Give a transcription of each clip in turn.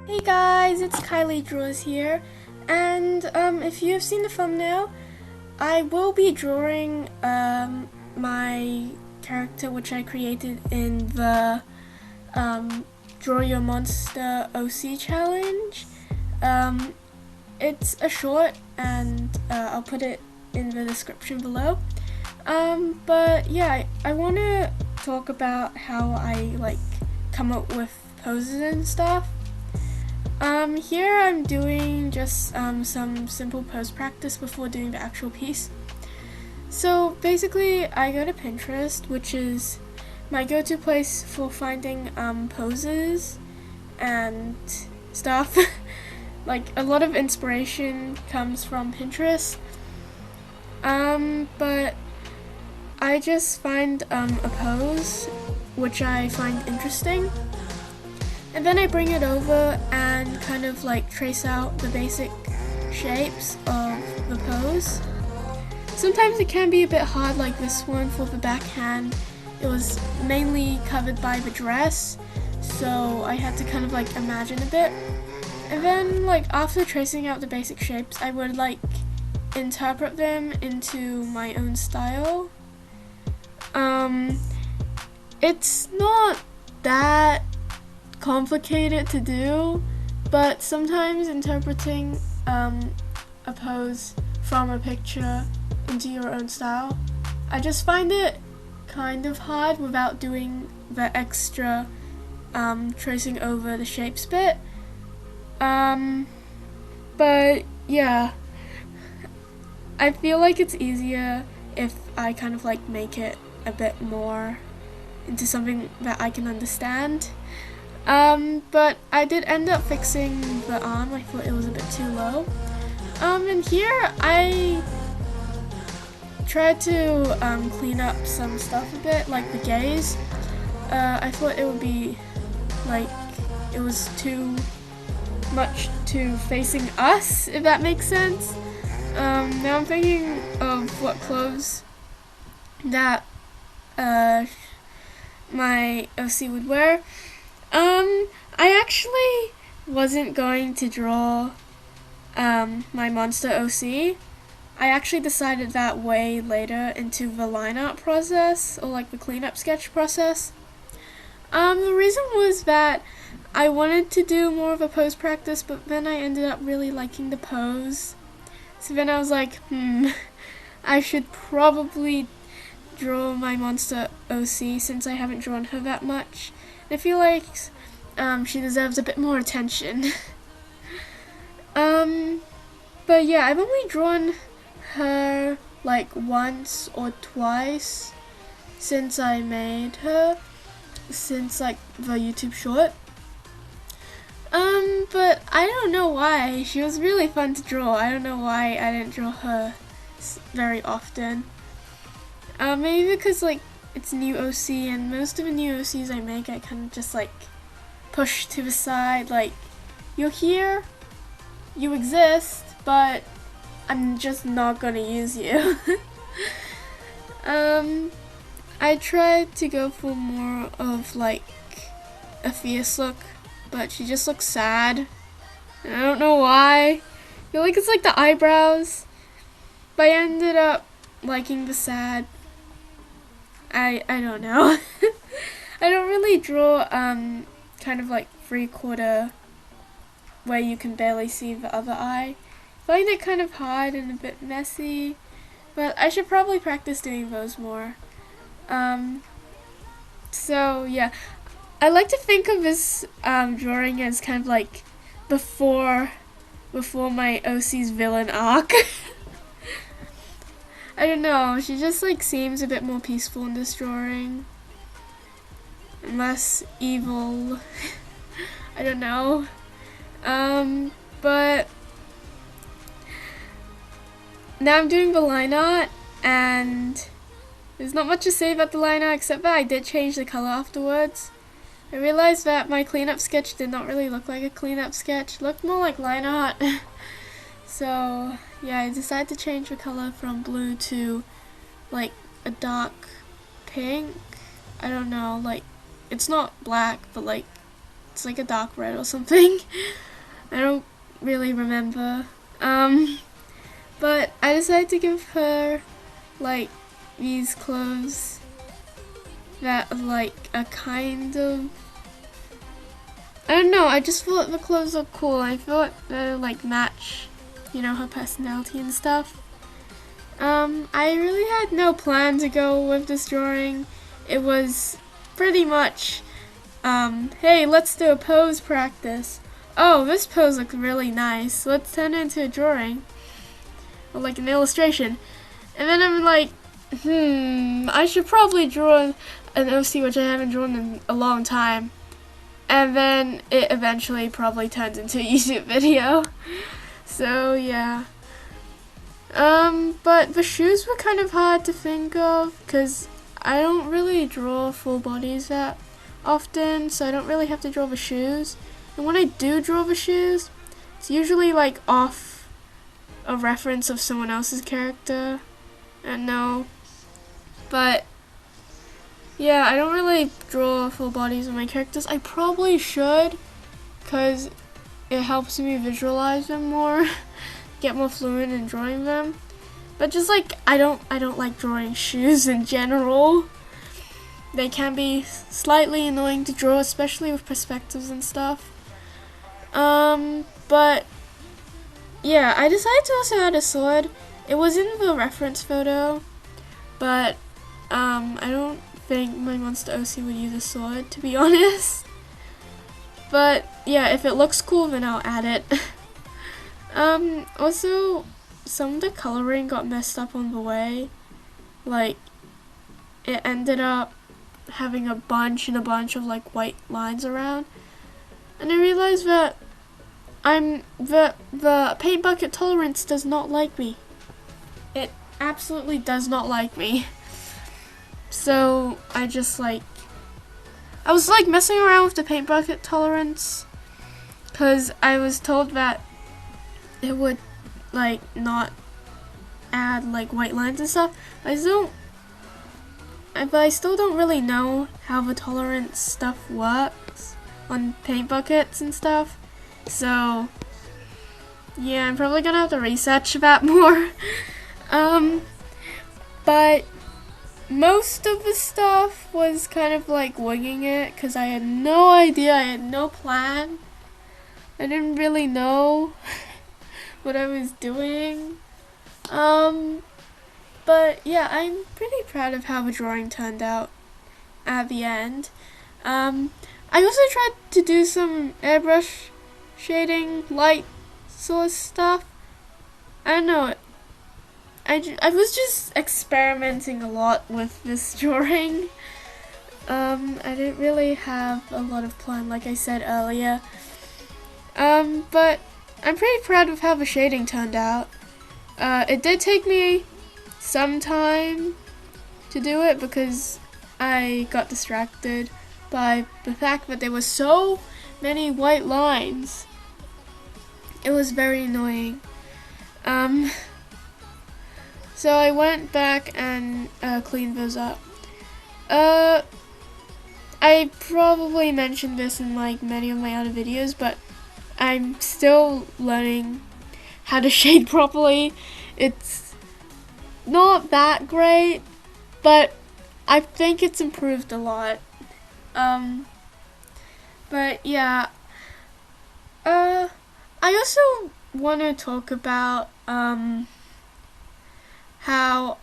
Hey guys, it's Kylie Draws here, and if you have seen the thumbnail, I will be drawing my character which I created in the Draw Your Monster OC challenge. Um, it's a short, and I'll put it in the description below. But yeah, I want to talk about how I come up with poses and stuff. Here I'm doing just some simple pose practice before doing the actual piece. So basically, I go to Pinterest, which is my go-to place for finding poses and stuff. Like a lot of inspiration comes from Pinterest. But I just find a pose which I find interesting. And then I bring it over and kind of trace out the basic shapes of the pose. Sometimes it can be a bit hard, like this one for the backhand. It was mainly covered by the dress, so I had to kind of imagine a bit. And then after tracing out the basic shapes, I would interpret them into my own style. It's not that complicated to do, but sometimes interpreting a pose from a picture into your own style, I just find it kind of hard without doing the extra tracing over the shapes bit. But yeah, I feel like it's easier if I kind of make it a bit more into something that I can understand. But I did end up fixing the arm. I thought it was a bit too low. And here I tried to clean up some stuff a bit, like the gaze. I thought it would be it was too much to facing us, if that makes sense. Now I'm thinking of what clothes that my OC would wear. I actually wasn't going to draw my monster OC. I actually decided that way later into the line art process, or the cleanup sketch process. The reason was that I wanted to do more of a pose practice, but then I ended up really liking the pose. So then I was like, I should probably draw my monster OC since I haven't drawn her that much. I feel like she deserves a bit more attention. But yeah, I've only drawn her once or twice since I made her, since the YouTube short. But I don't know why. She was really fun to draw. I don't know why I didn't draw her very often. Maybe because it's new OC, and most of the new OCs I make I kind of just push to the side, you're here, you exist, but I'm just not gonna use you. I tried to go for more of a fierce look, but she just looks sad, and I don't know why. I feel like it's the eyebrows, but I ended up liking the sad. I don't know. I don't really draw kind of 3/4 where you can barely see the other eye. I find it kind of hard and a bit messy, but I should probably practice doing those more. So yeah, I like to think of this drawing as kind of before my OC's villain arc. I don't know, she just seems a bit more peaceful in this drawing. Less evil. I don't know. But now I'm doing the line art, and there's not much to say about the line art except that I did change the color afterwards. I realized that my cleanup sketch did not really look like a cleanup sketch. It looked more like line art. So yeah, I decided to change the color from blue to a dark pink. I don't know, it's not black, but It's like a dark red or something. I don't really remember. But I decided to give her like these clothes that are like a kind of, I don't know, I just thought the clothes look cool. I thought they like match, you know, her personality and stuff. I really had no plan to go with this drawing. It was pretty much, hey, let's do a pose practice. Oh, this pose looks really nice. Let's turn it into a drawing. Or like an illustration. And then I'm like, I should probably draw an OC which I haven't drawn in a long time. And then it eventually probably turns into a YouTube video. So yeah. But the shoes were kind of hard to think of because I don't really draw full bodies that often, so I don't really have to draw the shoes. And when I do draw the shoes, it's usually like off a reference of someone else's character. And no. But yeah, I don't really draw full bodies of my characters. I probably should, because it helps me visualize them more, get more fluent in drawing them. But just like I don't like drawing shoes in general. They can be slightly annoying to draw, especially with perspectives and stuff. But yeah, I decided to also add a sword. It was in the reference photo, but I don't think my Monster OC would use a sword, to be honest. But yeah, if it looks cool, then I'll add it. Also, some of the coloring got messed up on the way. Like, it ended up having a bunch of like white lines around. And I realized that the paint bucket tolerance does not like me. It absolutely does not like me. So I just like, I was like messing around with the paint bucket tolerance because I was told that it would like not add like white lines and stuff. But I still don't really know how the tolerance stuff works on paint buckets and stuff. So yeah, I'm probably gonna have to research that more. But most of the stuff was kind of like winging it because I had no idea, I had no plan. I didn't really know what I was doing. But yeah, I'm pretty proud of how the drawing turned out at the end. I also tried to do some airbrush shading, light source stuff. I don't know. I was just experimenting a lot with this drawing. I didn't really have a lot of plan, like I said earlier. But I'm pretty proud of how the shading turned out. It did take me some time to do it because I got distracted by the fact that there were so many white lines. It was very annoying. So I went back and cleaned those up. I probably mentioned this in like many of my other videos, but I'm still learning how to shade properly. It's not that great, but I think it's improved a lot. But yeah, I also want to talk about how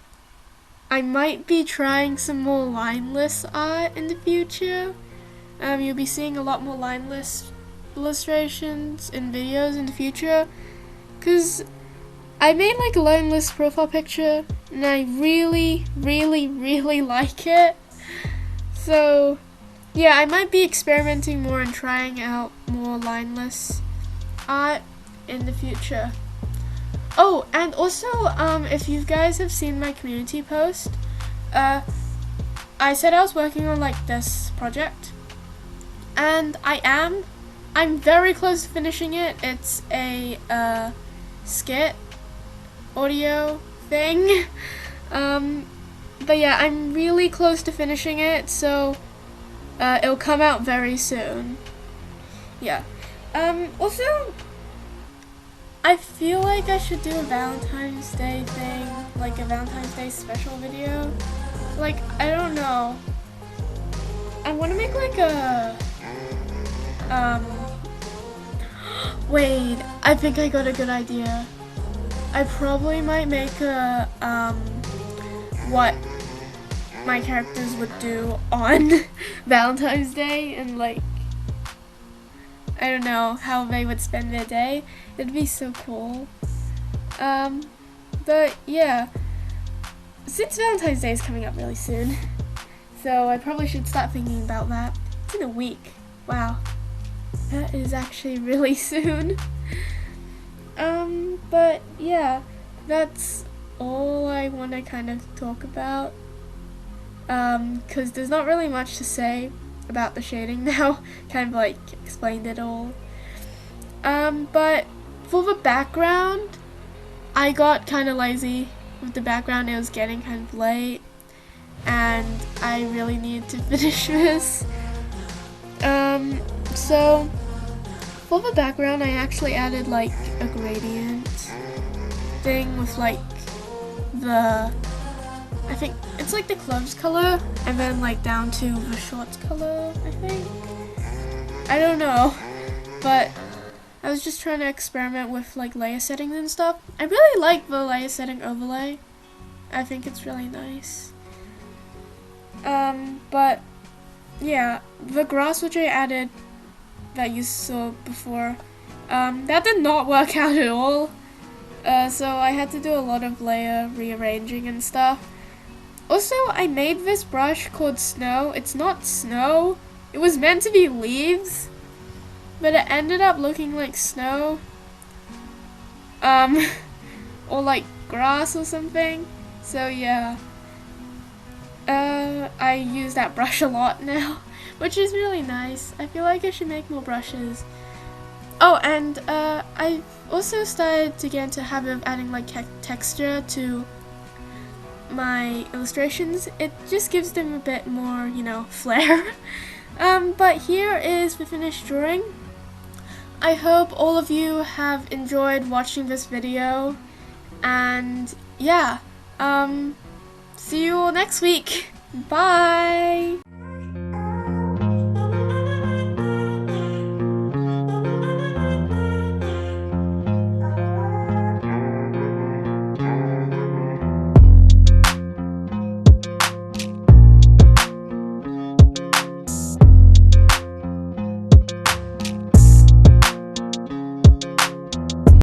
I might be trying some more lineless art in the future. You'll be seeing a lot more lineless illustrations in videos in the future, because I made like a lineless profile picture and I really like it. So yeah, I might be experimenting more and trying out more lineless art in the future. Oh, and also, if you guys have seen my community post, I said I was working on like this project, and I'm very close to finishing it. It's a skit audio thing. But yeah, I'm really close to finishing it, so it'll come out very soon. yeah. Also, I feel like I should do a Valentine's Day thing, like a Valentine's Day special video. Like, I don't know. I want to make like a, wait, I think I got a good idea. I probably might make a, what my characters would do on Valentine's Day, and like, I don't know, how they would spend their day. It'd be so cool. But yeah, since Valentine's Day is coming up really soon, so I probably should start thinking about that. It's in a week. Wow. That is actually really soon. But yeah, that's all I want to kind of talk about. Because there's not really much to say about the shading now. Kind of like explained it all. But for the background, I got kind of lazy with the background. It was getting kind of late, and I really needed to finish this. So for the background, I actually added like a gradient thing with like the, I think it's like the clothes color, and then like down to the shorts color, I think. I don't know, but I was just trying to experiment with like layer settings and stuff. I really like the layer setting overlay. I think it's really nice. But yeah, the grass which I added that you saw before, that did not work out at all. So I had to do a lot of layer rearranging and stuff. Also, I made this brush called Snow. It's not snow. It was meant to be leaves, but it ended up looking like snow. Or like grass or something. So yeah. I use that brush a lot now, which is really nice. I feel like I should make more brushes. Oh, and I also started to get into the habit of adding like texture to my illustrations. It just gives them a bit more, you know, flair. But here is the finished drawing. I hope all of you have enjoyed watching this video, and yeah, see you all next week. Bye!